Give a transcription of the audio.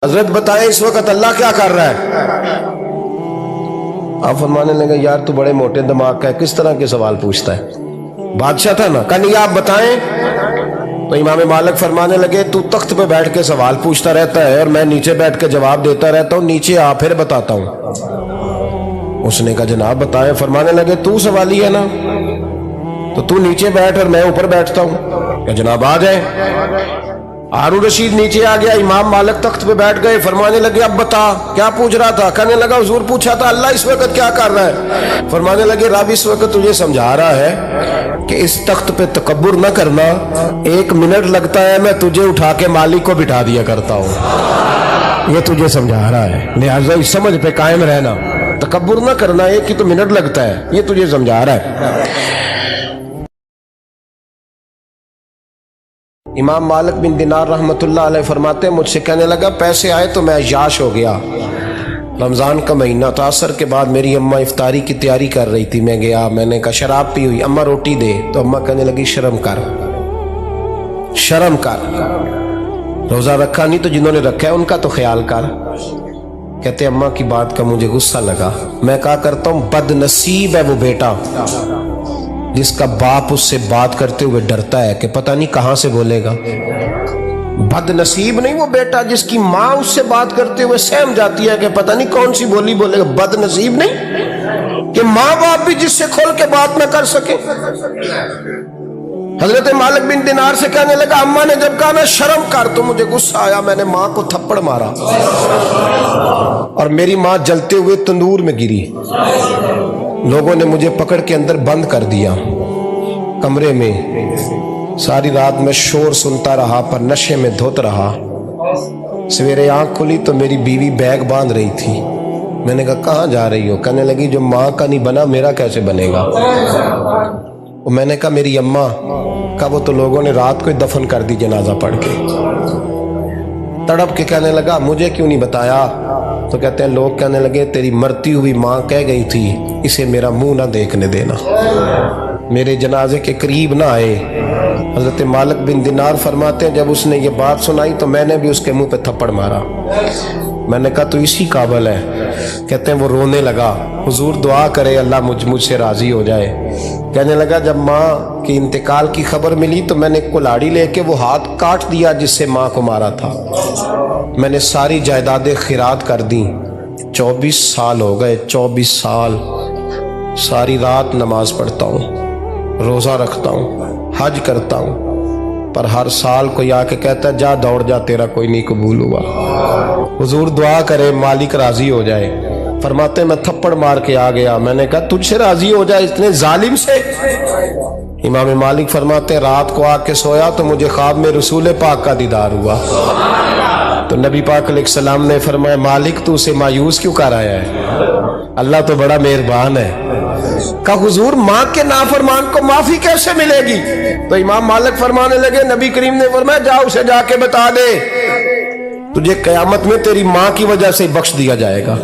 حضرت بتائے اس وقت اللہ کیا کر رہا ہے؟ آپ فرمانے لگے یار تو بڑے موٹے دماغ کا ہے، کس طرح کے سوال پوچھتا ہے؟ بادشاہ تھا نا، کہا نہیں آپ بتائیں۔ تو امام مالک فرمانے لگے تو تخت پہ بیٹھ کے سوال پوچھتا رہتا ہے اور میں نیچے بیٹھ کے جواب دیتا رہتا ہوں، نیچے آ پھر بتاتا ہوں۔ اس نے کہا جناب بتائیں۔ فرمانے لگے تو سوالی ہے نا، تو نیچے بیٹھ اور میں اوپر بیٹھتا ہوں۔ کہ جناب آ جائیں۔ ہارون رشید نیچے آ گیا، امام مالک تخت پہ بیٹھ گئے۔ فرمانے لگے اب بتا کیا پوچھ رہا تھا؟ کہنے لگا حضور پوچھا تھا اللہ اس وقت کیا کر رہا ہے؟ فرمانے لگے رب اس وقت تجھے سمجھا رہا ہے کہ اس تخت پہ تکبر نہ کرنا، 1 منٹ لگتا ہے میں تجھے اٹھا کے مالک کو بٹھا دیا کرتا ہوں، یہ تجھے سمجھا رہا ہے، لہٰذا اس سمجھ پہ قائم رہنا، تکبر نہ کرنا، 1 ہی تو منٹ لگتا ہے، یہ تجھے سمجھا رہا ہے۔ امام مالک بن دینار رحمت اللہ علیہ فرماتے ہیں مجھ سے کہنے لگا پیسے آئے تو میں عیاش ہو گیا، رمضان کا مہینہ تھا، عصر کے بعد میری اماں افطاری کی تیاری کر رہی تھی، میں گیا، میں نے کہا شراب پی ہوئی، اماں روٹی دے، تو اماں کہنے لگی شرم کر، شرم کر، روزہ رکھا نہیں تو جنہوں نے رکھا ہے ان کا تو خیال کر۔ کہتے اماں کی بات کا مجھے غصہ لگا، میں کہا کرتا ہوں بد نصیب ہے وہ بیٹا جس کا باپ اس سے بات کرتے ہوئے ڈرتا ہے کہ پتہ نہیں کہاں سے بولے گا۔ بد نصیب نہیں وہ بیٹا جس کی ماں اس سے بات کرتے ہوئے سہم جاتی ہے کہ پتہ نہیں کون سی بولی بولے گا۔ بد نصیب نہیں کہ ماں باپ بھی جس سے کھول کے بات نہ کر سکے۔ حضرت مالک بن دینار سے کہنے لگا اماں نے جب کہا نا شرم کر تو مجھے غصہ آیا، میں نے ماں کو تھپڑ مارا اور میری ماں جلتے ہوئے تندور میں گری۔ لوگوں نے مجھے پکڑ کے اندر بند کر دیا کمرے میں، ساری رات میں شور سنتا رہا پر نشے میں دھوت رہا۔ سویرے آنکھ کھلی تو میری بیوی بیگ باندھ رہی تھی، میں نے کہا کہاں جا رہی ہو؟ کہنے لگی جو ماں کا نہیں بنا میرا کیسے بنے گا؟ میں نے کہا میری اماں کا، وہ تو لوگوں نے رات کو ہی دفن کر دی جنازہ پڑھ کے۔ تڑپ کے کہنے لگا مجھے کیوں نہیں بتایا؟ تو کہتے ہیں لوگ کہنے لگے تیری مرتی ہوئی ماں کہہ گئی تھی اسے میرا منہ نہ دیکھنے دینا، میرے جنازے کے قریب نہ آئے۔ حضرت مالک بن دینار فرماتے ہیں جب اس نے یہ بات سنائی تو میں نے بھی اس کے منہ پہ تھپڑ مارا۔ میں نے کہا تو اسی قابل ہے۔ کہتے ہیں وہ رونے لگا، حضور دعا کرے اللہ مجھ سے راضی ہو جائے۔ کہنے لگا جب ماں کی انتقال کی خبر ملی تو میں نے کلاڑی لے کے وہ ہاتھ کاٹ دیا جس سے ماں کو مارا تھا، میں نے ساری جائیدادیں خیرات کر دیں۔ 24 سال ہو گئے، 24 سال ساری رات نماز پڑھتا ہوں، روزہ رکھتا ہوں، حج کرتا ہوں، پر ہر سال کوئی آ کے کہتا ہے جا دوڑ جا تیرا کوئی نہیں قبول ہوا۔ حضور دعا کرے مالک راضی ہو جائے۔ فرماتے میں تھپڑ مار کے آ گیا، میں نے کہا تجھ سے راضی ہو جائے اتنے ظالم سے؟ امام مالک فرماتے رات کو آ کے سویا تو مجھے خواب میں رسول پاک کا دیدار ہوا، تو نبی پاک علیہ السلام نے فرمایا مالک تو اسے مایوس کیوں کر آیا ہے؟ اللہ تو بڑا مہربان ہے۔ کہا حضور ماں کے نافرمان کو معافی کیسے ملے گی؟ تو امام مالک فرمانے لگے نبی کریم نے فرمایا جا اسے جا کے بتا دے تجھے قیامت میں تیری ماں کی وجہ سے بخش دیا جائے گا۔